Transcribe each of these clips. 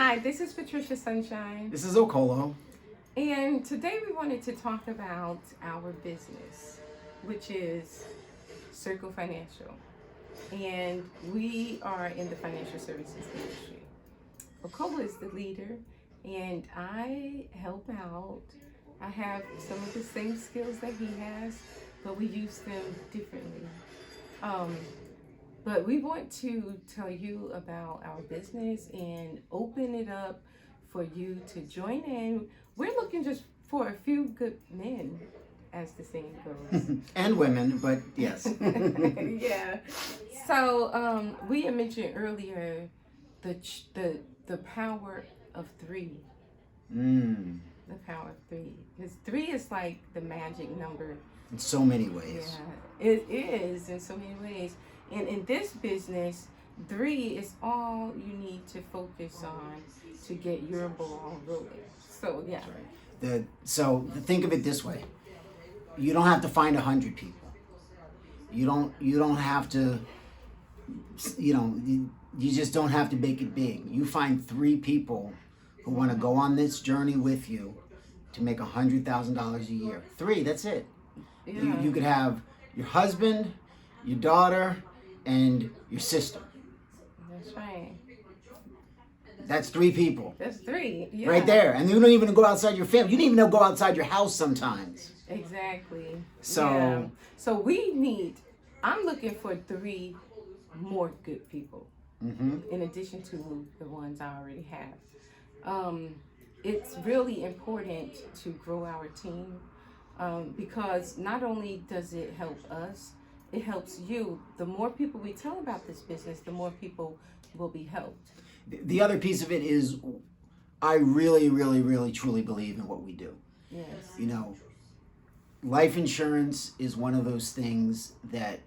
Hi, this is Patricia Sunshine. This is Okolo. And today we wanted to talk about our business, which is Circle Financial. And we are in the financial services industry. Okolo is the leader, and I help out. I have some of the same skills that he has, but we use them differently. But we want to tell you about our business and open it up for you to join in. We're looking just for a few good men, as the saying goes. And women, but yes. Yeah. So we had mentioned earlier the power of three. The power of three. Because three is like the magic number. In so many ways. Yeah, it is in so many ways. And in this business, 3 is all you need to focus on to get your ball rolling. So yeah. Right. So think of it this way: you don't have to find 100 people. You don't have to. You just don't have to make it big. You find 3 people who want to go on this journey with you to make $100,000 a year. 3, that's it. Yeah. You could have your husband, your daughter, and your sister. That's right. That's 3 people. That's 3. Yeah. Right there. And you don't even go outside your family. You don't even go outside your house sometimes. Exactly. So yeah. So I'm looking for 3 more good people. In addition to the ones I already have. It's really important to grow our team because not only does it help us, it helps you. The more people we tell about this business, the more people will be helped. The other piece of it is I really, really, really, truly believe in what we do. Yes. You know, life insurance is one of those things that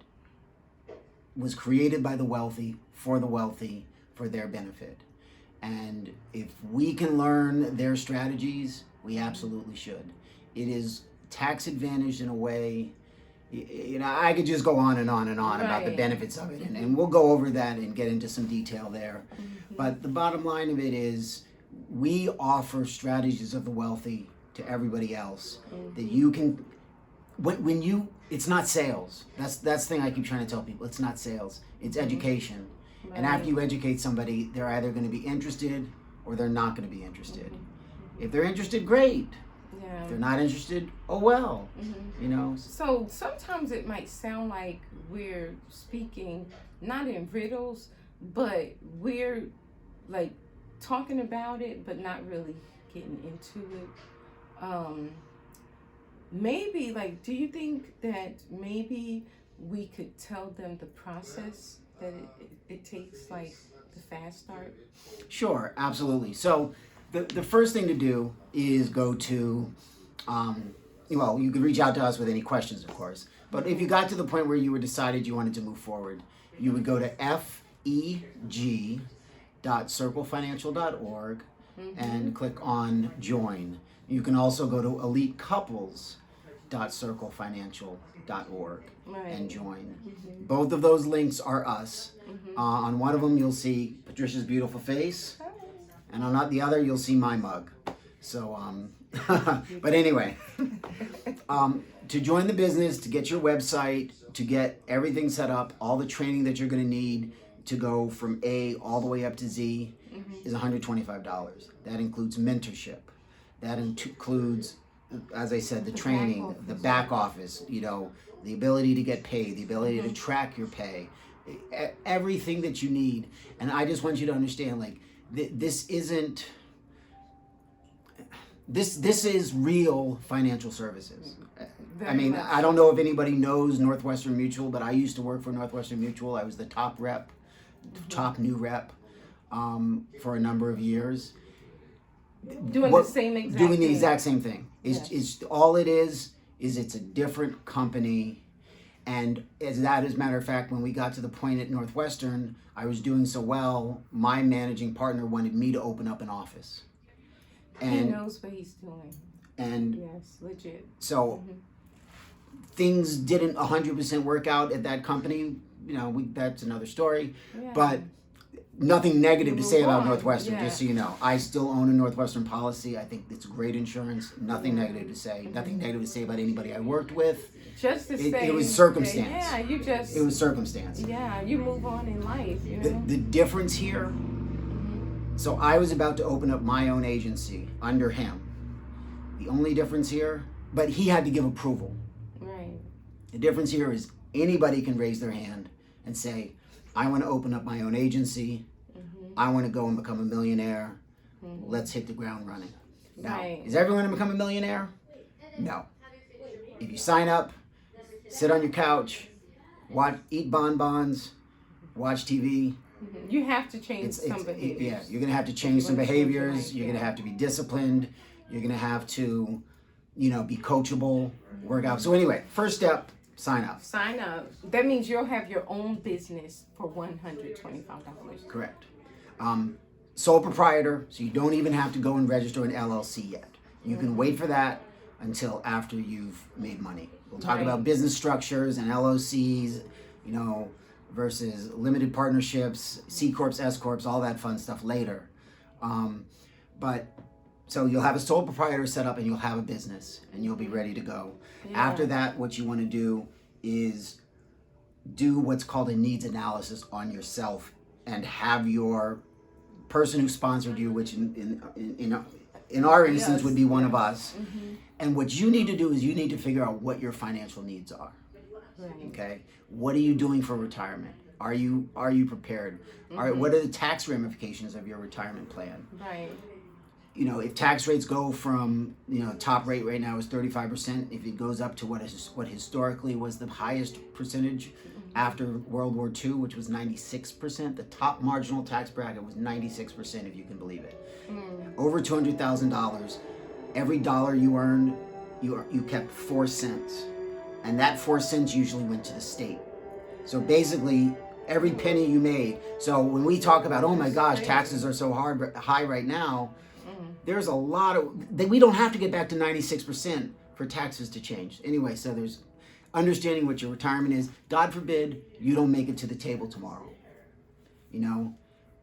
was created by the wealthy, for their benefit. And if we can learn their strategies, we absolutely should. It is tax advantaged in a way. You know, I could just go on and on and on about the benefits of it, and we'll go over that and get into some detail there. But the bottom line of it is we offer strategies of the wealthy to everybody else that you can, it's not sales. That's the thing I keep trying to tell people. It's not sales. It's education. Right. And after you educate somebody, they're either going to be interested or they're not going to be interested. If they're interested, great. Yeah. If they're not interested, oh well. You know. So sometimes it might sound like we're speaking not in riddles, but we're like talking about it, but not really getting into it. Maybe do you think that maybe we could tell them the process that it takes, like the fast start? Sure, absolutely. So the first thing to do is go to, you could reach out to us with any questions, of course. But if you got to the point where you were decided you wanted to move forward, you would go to feg.circlefinancial.org and click on join. You can also go to elitecouples.circlefinancial.org and join. Both of those links are us. On one of them you'll see Patricia's beautiful face, and on the other you'll see my mug. So but anyway, to join the business, to get your website, to get everything set up, all the training that you're going to need to go from A all the way up to Z is $125. That includes mentorship. That includes, as I said, the training, the back office, the ability to get paid, the ability to track your pay, everything that you need. And I just want you to understand, this isn't, this is real financial services. I mean, I don't know if anybody knows Northwestern Mutual, but I used to work for Northwestern Mutual. I was the top new rep for a number of years. Doing the exact same thing. It's all it is it's a different company. And as a matter of fact, when we got to the point at Northwestern, I was doing so well, my managing partner wanted me to open up an office. And he knows what he's doing. And yes, legit. So things didn't 100% work out at that company. That's another story. Yeah. But nothing negative to You say move about on, Northwestern, yeah. just so you know. I still own a Northwestern policy. I think it's great insurance. Nothing negative to say. Nothing negative to say about anybody I worked with. Just to say It was that, circumstance. yeah, you just, It was circumstance. yeah, you move on in life, you know. The difference here, so I was about to open up my own agency under him. The only difference here, but he had to give approval. Right. The difference here is anybody can raise their hand and say, I want to open up my own agency. I want to go and become a millionaire. Let's hit the ground running. Now, Right. is everyone going to become a millionaire? No. If you sign up, sit on your couch, eat bonbons, watch TV. You have to change some behaviors. Yeah, you're going to have to change some behaviors. You're going to have to be disciplined. You're going to have to, be coachable, work out. So anyway, first step, sign up. Sign up. That means you'll have your own business for $125. Correct. Sole proprietor, so you don't even have to go and register an LLC yet. You can wait for that until after you've made money. We'll talk about business structures and LLCs, versus limited partnerships, C Corps, S Corps, all that fun stuff later. But so you'll have a sole proprietor set up and you'll have a business and you'll be ready to go. Yeah. After that, what you want to do is do what's called a needs analysis on yourself and have your person who sponsored you, which in our instance would be one of us. And what you need to do is you need to figure out what your financial needs are. Okay, what are you doing for retirement? Are you prepared? What are the tax ramifications of your retirement plan? Right. If tax rates go from top rate right now is 35%, if it goes up to what historically was the highest percentage after World War II, which was 96%, the top marginal tax bracket was 96%, if you can believe it. Over $200,000, every dollar you earned, you kept 4 cents. And that 4 cents usually went to the state. So basically, every penny you made. So when we talk about, oh my gosh, taxes are so high right now, there's a lot of, we don't have to get back to 96% for taxes to change. Anyway, so there's understanding what your retirement is. God forbid you don't make it to the table tomorrow.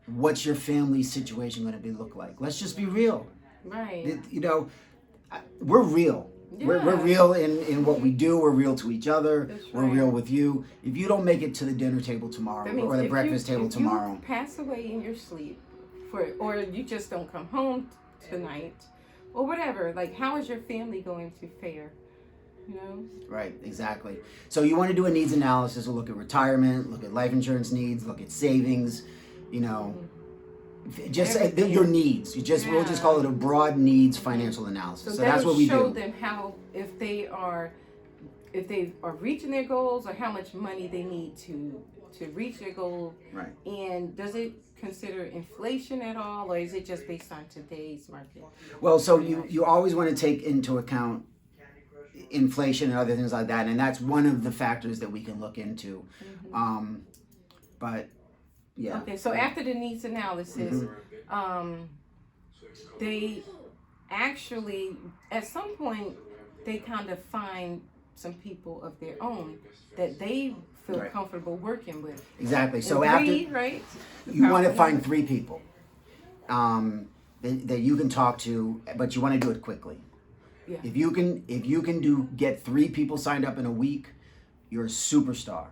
What's your family situation going to look like? Let's just be real. Right. We're real. Yeah. We're real in what we do. We're real to each other. That's We're right. real with you. If you don't make it to the dinner table tomorrow or the breakfast table tomorrow, you pass away in your sleep, or you just don't come home tonight, or whatever. Like, how is your family going to fare? Right, exactly. So you want to do a needs analysis. We'll look at retirement, look at life insurance needs, look at savings. Just your needs. We'll just call it a broad needs financial analysis. So that's what we do. Show them how, if they are reaching their goals, or how much money they need to reach their goal. Right. And does it consider inflation at all, or is it just based on today's market? Well, so you always want to take into account inflation and other things like that, and that's one of the factors that we can look into. But yeah. Okay, so after the needs analysis, they actually, at some point, they kind of find some people of their own that they feel comfortable working with. Exactly. So you want to find 3 people that you can talk to, but you want to do it quickly. Yeah. If you can get 3 people signed up in a week, you're a superstar.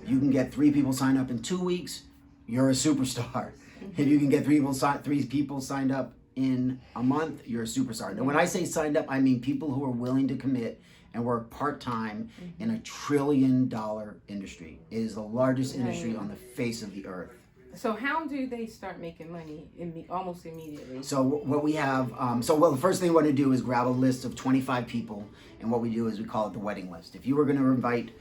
If you can get 3 people signed up in 2 weeks, you're a superstar. If you can get 3 people signed up in a month, you're a superstar. And when I say signed up, I mean people who are willing to commit and work part-time in a $1 trillion industry. It is the largest industry on the face of the earth. So how do they start making money almost immediately? So what we have, the first thing we want to do is grab a list of 25 people, and what we do is we call it the wedding list. If you were going to invite,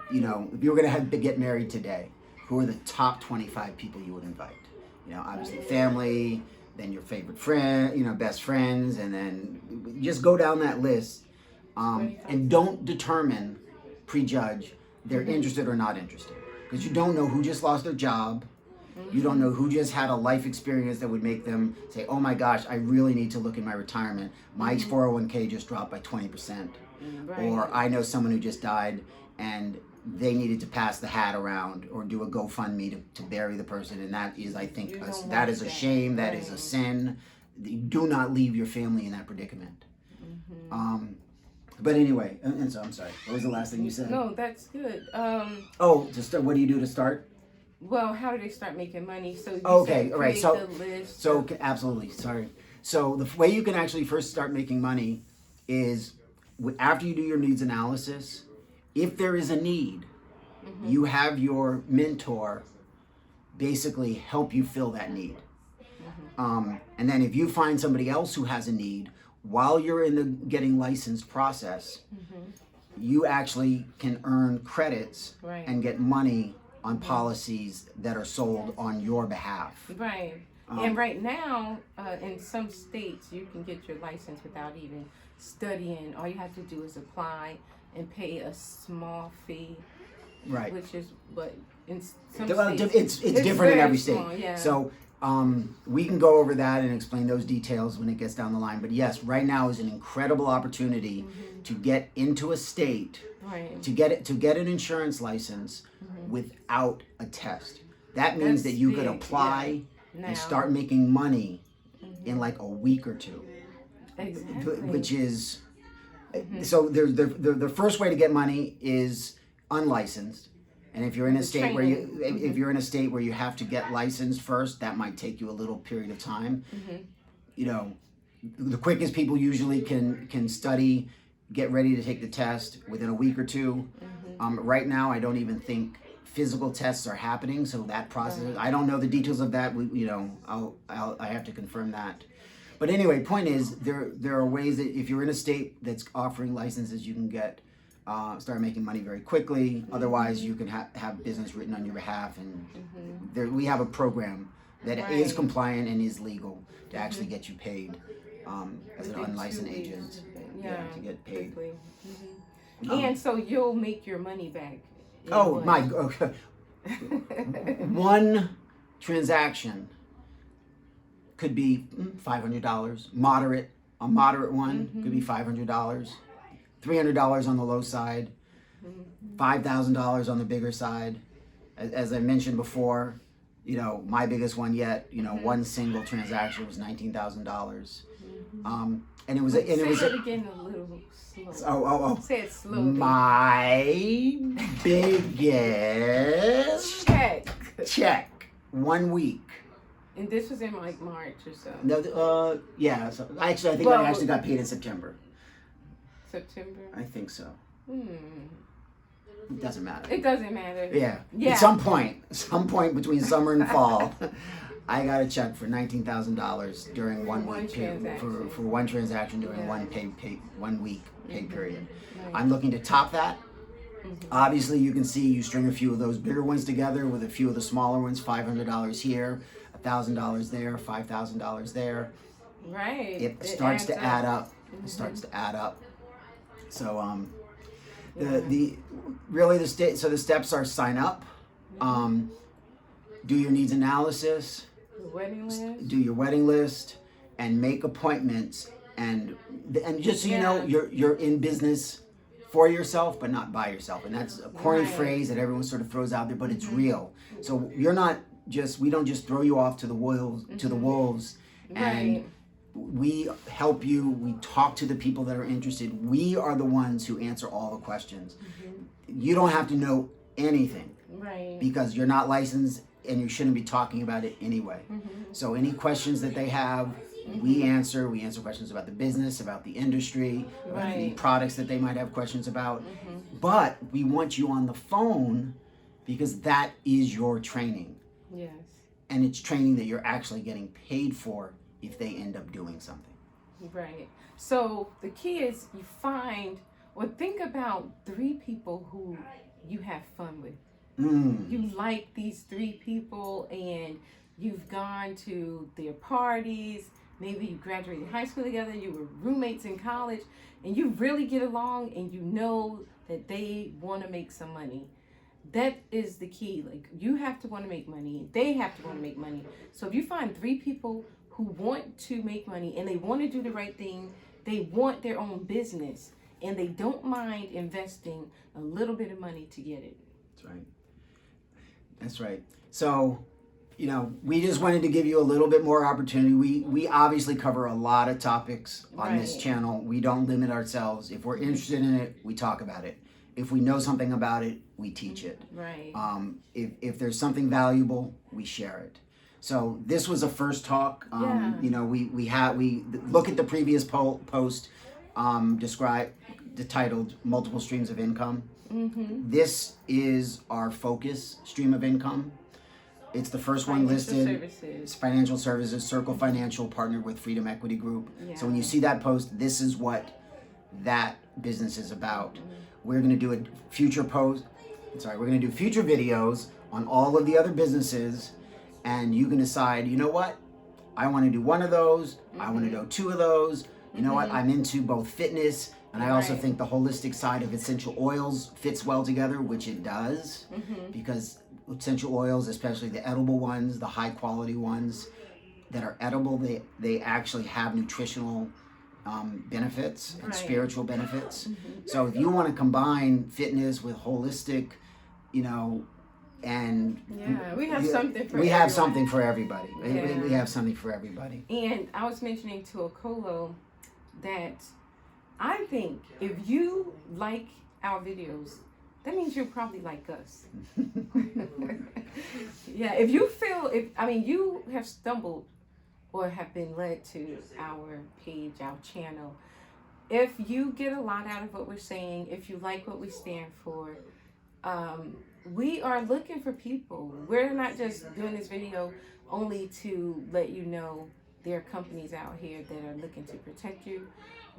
if you were going to get married today, who are the top 25 people you would invite? Obviously family, then your favorite friend, best friends, and then just go down that list, and don't prejudge they're interested or not interested, because you don't know who just lost their job. You don't know who just had a life experience that would make them say, oh my gosh, I really need to look in my retirement. My 401k just dropped by 20%. Or I know someone who just died and they needed to pass the hat around or do a GoFundMe to bury the person, and that is, I think, that is a shame. That is a sin. Do not leave your family in that predicament. But anyway, and so I'm sorry. What was the last thing you said? No, that's good. To start, what do you do to start? Well, how do they start making money? So you Okay, said all right. create the list. So absolutely, sorry. So the way you can actually first start making money is after you do your needs analysis. If there is a need, you have your mentor basically help you fill that need. And then if you find somebody else who has a need, while you're in the getting licensed process, you actually can earn credits and get money on policies that are sold on your behalf. Right. And right now, in some states, you can get your license without even studying. All you have to do is apply and pay a small fee. Right. Which is what in some states, it's different in every state. Small, yeah. So we can go over that and explain those details when it gets down the line. But yes, right now is an incredible opportunity to get into a state, to get an insurance license without a test. That means that you could apply and start making money in like a week or two. Exactly. Which is so the first way to get money is unlicensed. And if you're in a state where you have to get licensed first, that might take you a little period of time. You know, the quickest people usually can study, get ready to take the test within a week or two. Right now, I don't even think physical tests are happening, so that process, I don't know the details of that. I have to confirm that. But anyway, point is, there are ways that if you're in a state that's offering licenses, you can get start making money very quickly. Otherwise, you can have business written on your behalf, and we have a program that is compliant and is legal to actually get you paid as an unlicensed agent. To get paid. And so you'll make your money back. One transaction could be $500. A moderate one could be $500. $300 on the low side, $5,000 on the bigger side. As I mentioned before, my biggest one yet, one single transaction was $19,000. And it was Say it again a little slow. Say it slowly. My biggest check 1 week. And this was in like March or so. No, yeah. So I think I actually got paid in September. September? I think so. It doesn't matter. It doesn't matter. Yeah. At some point between summer and fall, I got a check for $19,000 during 1 week for one transaction during 1 week pay period. Right. I'm looking to top that. Obviously, you can see you string a few of those bigger ones together with a few of the smaller ones. $500 here, $1,000 there, $5,000 there. Right. It starts to add up. It starts to add up. So the steps are sign up, do your needs analysis, do your wedding list, and make appointments, and just so you know, you're in business for yourself but not by yourself, and that's a corny phrase that everyone sort of throws out there, but it's real. So we don't just throw you off to the wolves and we help you. We talk to the people that are interested. We are the ones who answer all the questions. You don't have to know anything, because you're not licensed and you shouldn't be talking about it anyway. So any questions that they have, we answer. We answer questions about the business, about the industry, about the products that they might have questions about. But we want you on the phone because that is your training. Yes. And it's training that you're actually getting paid for if they end up doing something. Right. So the key is you find or think about 3 people who you have fun with. You like these 3 people and you've gone to their parties. Maybe you graduated high school together. You were roommates in college and you really get along and you know that they want to make some money. That is the key. Like, you have to want to make money. They have to want to make money. So if you find 3 people who want to make money and they want to do the right thing, they want their own business, and they don't mind investing a little bit of money to get it. That's right. That's right. So, you know, we just wanted to give you a little bit more opportunity. We obviously cover a lot of topics on this channel. We don't limit ourselves. If we're interested in it, we talk about it. If we know something about it, we teach it. Right. If there's something valuable, we share it. So this was a first talk. You know, we look at the previous post titled "Multiple Streams of Income." This is our focus stream of income. It's the first one listed. It's financial services, Circle Financial, partnered with Freedom Equity Group. Yeah. So when you see that post, this is what that business is about. We're going to do a future post. We're going to do future videos on all of the other businesses, and you can decide, you know what? I want to do one of those. I want to do two of those. You know what? I'm into both fitness, and I also think the holistic side of essential oils fits well together, which it does, because essential oils, especially the edible ones, the high quality ones that are edible, they actually have nutritional benefits and spiritual benefits. So if you want to combine fitness with holistic, you know, and we have something for everybody. We have something for everybody. And I was mentioning to Okolo that I think if you like our videos, that means you probably like us. If you feel, you have stumbled or have been led to our page, our channel. If you get a lot out of what we're saying, if you like what we stand for, we are looking for people. We're not just doing this video only to let you know there are companies out here that are looking to protect you.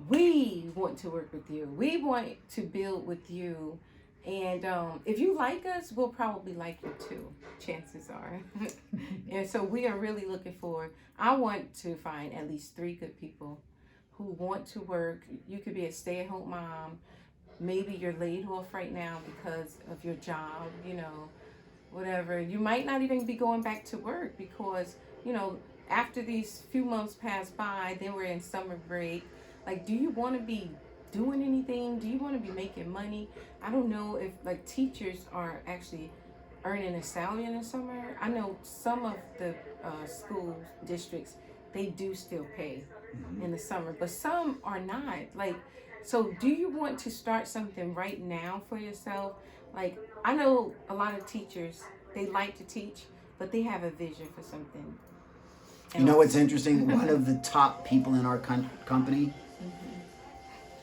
We want to work with you. We want to build with you. And if you like us, we'll probably like you too, chances are. And so we are really looking for, I want to find at least 3 good people who want to work. You could be a stay-at-home mom. Maybe you're laid off right now because of your job, you know, whatever. You might not even be going back to work because, you know, after these few months pass by, then we're in summer break. Like, do you want to be doing anything? Do you want to be making money? I don't know if like teachers are actually earning a salary in the summer. I know some of the school districts, they do still pay in the summer, but some are not. Like, so do you want to start something right now for yourself? Like, I know a lot of teachers, they like to teach, but they have a vision for something else. You know what's interesting? One of the top people in our company,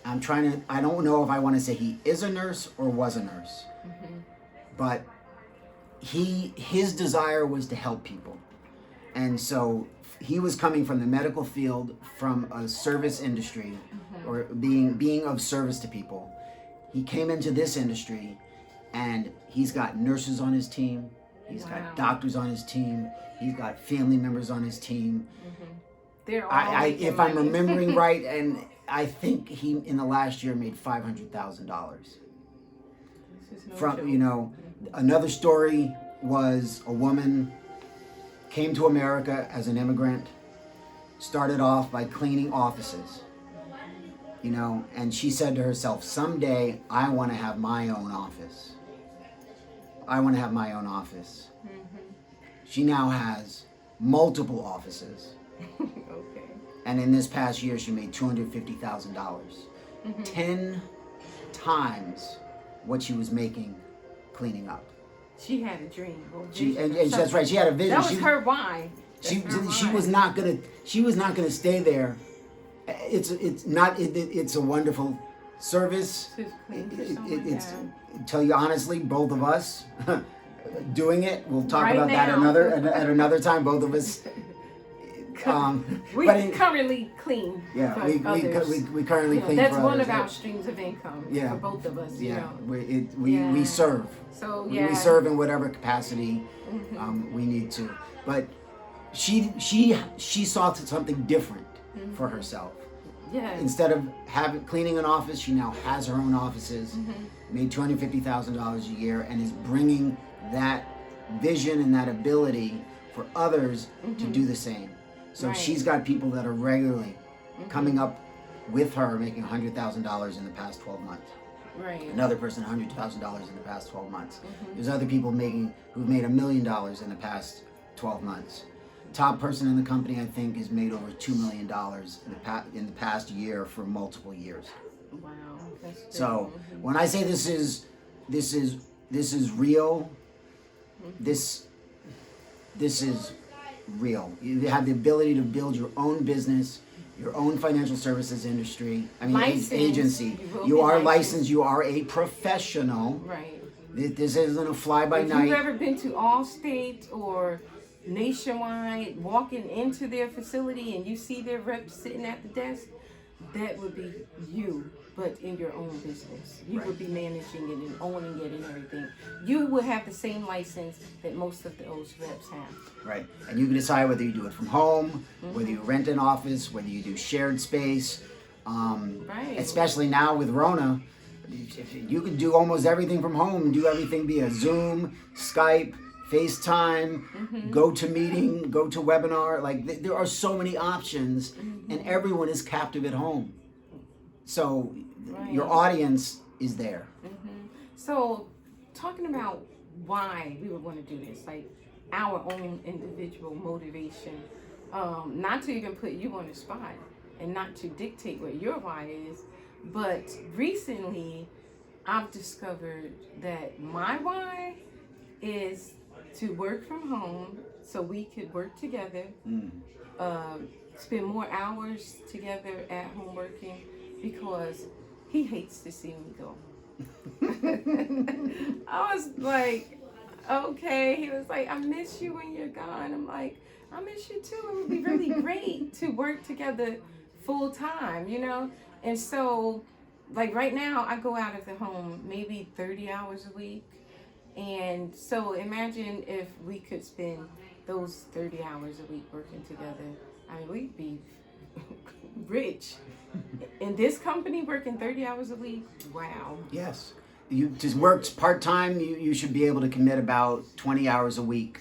I don't know if I want to say he is a nurse or was a nurse, but his desire was to help people. And so he was coming from the medical field, from a service industry, or being of service to people. He came into this industry, and he's got nurses on his team, he's got doctors on his team, he's got family members on his team. They're all if I'm remembering right, and I think he in the last year made $500,000. From, you know, another story was a woman came to America as an immigrant, started off by cleaning offices, you know, and she said to herself, someday I want to have my own office. I want to have my own office. She now has multiple offices. Okay. And in this past year, she made $250,000. 10 times what she was making cleaning up. She had a dream. That's right. She had a vision. That was her why. She was not gonna stay there. It's a wonderful service. It's tell you honestly, both of us doing it. We'll talk about that at another time. Both of us. We currently clean. Yeah, we currently clean. That's for one others. of our streams of income for both of us. Yeah, you know. we serve. So we serve in whatever capacity we need to. But she saw something different for herself. Yeah. Instead of cleaning an office, she now has her own offices. Made $250,000 a year, and is bringing that vision and that ability for others to do the same. So she's got people that are regularly coming up with her making $100,000 in the past 12 months. Right. Another person $100,000 in the past 12 months. There's other people who've made $1 million in the past 12 months. Top person in the company, I think, has made over $2 million in the past year for multiple years. Wow, that's true. So when I say this is real, this is real. You have the ability to build your own business, your own financial services industry. I mean, agency. You are licensed. You are a professional. Right. This isn't a fly-by-night. If you've ever been to Allstate or Nationwide, walking into their facility and you see their reps sitting at the desk, that would be you, but in your own business. You would be managing it and owning it and everything. You would have the same license that most of those reps have. Right. And you can decide whether you do it from home, whether you rent an office, whether you do shared space. Right. Especially now with Rona, you can do almost everything from home, do everything via Zoom, Skype, FaceTime, GoToMeeting, GoToWebinar. Like, there are so many options, and everyone is captive at home. So your audience is there. So talking about why we would want to do this, like our own individual motivation, not to even put you on the spot and not to dictate what your why is, but recently I've discovered that my why is to work from home so we could work together, spend more hours together at home working, because he hates to see me go. I was like, okay. He was like, I miss you when you're gone. I'm like, I miss you too. It would be really great to work together full time, you know? And so, like right now, I go out of the home maybe 30 hours a week. And so imagine if we could spend those 30 hours a week working together. I mean, we'd be rich. In this company, working 30 hours a week, wow. Yes. You just worked part-time, you should be able to commit about 20 hours a week.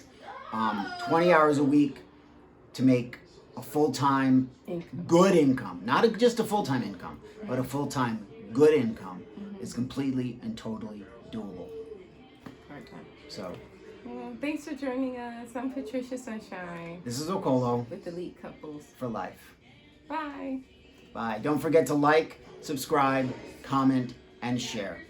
20 hours a week to make a full-time good income. Not just a full-time income, but a full-time good income is completely and totally doable. Part-time. So, well, thanks for joining us. I'm Patricia Sunshine. this is Okolo With Elite Couples. for life. Bye. Bye. Don't forget to like, subscribe, comment, and share.